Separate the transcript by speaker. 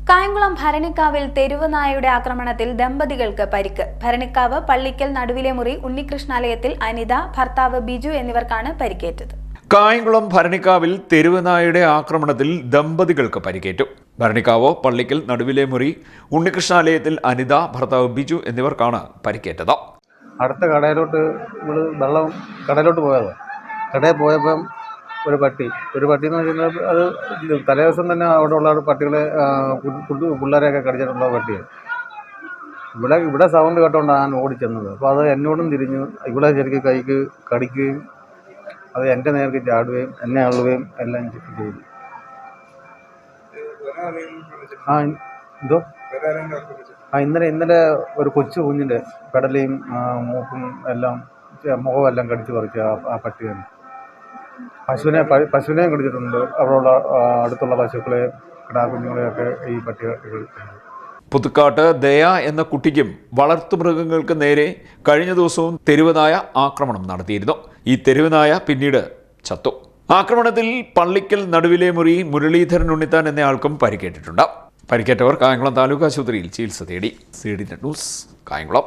Speaker 1: കായംകുളം ഭരണിക്കാവിൽ തെരുവ് നായയുടെ ആക്രമണത്തിൽ ദമ്പതികൾക്ക് പരിക്ക്. ഭരണിക്കാവ് പള്ളിക്കൽ നടുവിലെ മുറി ഉണ്ണികൃഷ്ണാലയത്തിൽ അനിത, ഭർത്താവ് ബിജു എന്നിവർക്കാണ് പരിക്കേറ്റത്.
Speaker 2: കായംകുളം ഭരണിക്കാവിൽ തെരുവ് നായയുടെ ആക്രമണത്തിൽ ദമ്പതികൾക്ക് പരിക്കേറ്റു. ഭരണിക്കാവ് പള്ളിക്കൽ നടുവിലെ മുറി ഉണ്ണികൃഷ്ണാലയത്തിൽ അനിത, ഭർത്താവ് ബിജു എന്നിവർക്കാണ് പരിക്കേറ്റത്.
Speaker 3: അടുത്ത കടയിലോട്ട് വെള്ളം കടയിലോട്ട് പോയത്. കടയിൽ പോയപ്പം ഒരു പട്ടി എന്ന് വെച്ചാൽ അത് തലേദിവസം തന്നെ അവിടെ ഉള്ള പട്ടികളെ പിള്ളേരെയൊക്കെ കടിച്ചിട്ടുള്ള പട്ടിയാണ്. ഇവിടെ സൗണ്ട് കേട്ടോണ്ടാണ് ഞാൻ ഓടിച്ചെന്നത്. അപ്പോൾ അത് എന്നോടും തിരിഞ്ഞു ഇവിടെ ശരിക്കും കൈക്ക് കടിക്കുകയും അത് എൻ്റെ നേർക്ക് ചാടുകയും എന്നെ അള്ളുകയും എല്ലാം ചെയ്തു. ഇന്നലെ ഒരു കൊച്ചു കുഞ്ഞിൻ്റെ പെടലയും മൂക്കും എല്ലാം മുഖമെല്ലാം കടിച്ചു പറിച്ച ആ പട്ടിയാണ്. പശുവിനെയും കടിച്ചിട്ടുണ്ട്. അവിടെയുള്ള അടുത്തുള്ള പശുക്കളെ, കിടാക്കുഞ്ഞുങ്ങളെയൊക്കെ ഈ പട്ടികൾ.
Speaker 2: പുതുക്കാട്ട് ദയ എന്ന കുട്ടിക്കും വളർത്തുമൃഗങ്ങൾക്ക് നേരെ കഴിഞ്ഞ ദിവസവും തെരുവുനായ ആക്രമണം നടത്തിയിരുന്നു. ഈ തെരുവുനായ പിന്നീട് ചത്തു. ആക്രമണത്തിൽ പള്ളിക്കൽ നടുവിലെ മുറി മുരളീധരൻ ഉണ്ണിത്താൻ എന്നയാൾക്കും പരിക്കേറ്റിട്ടുണ്ട്. പരിക്കേറ്റവർ കായംകുളം താലൂക്ക് ആശുപത്രിയിൽ ചികിത്സ തേടി. CDNet news, Kayamkulam.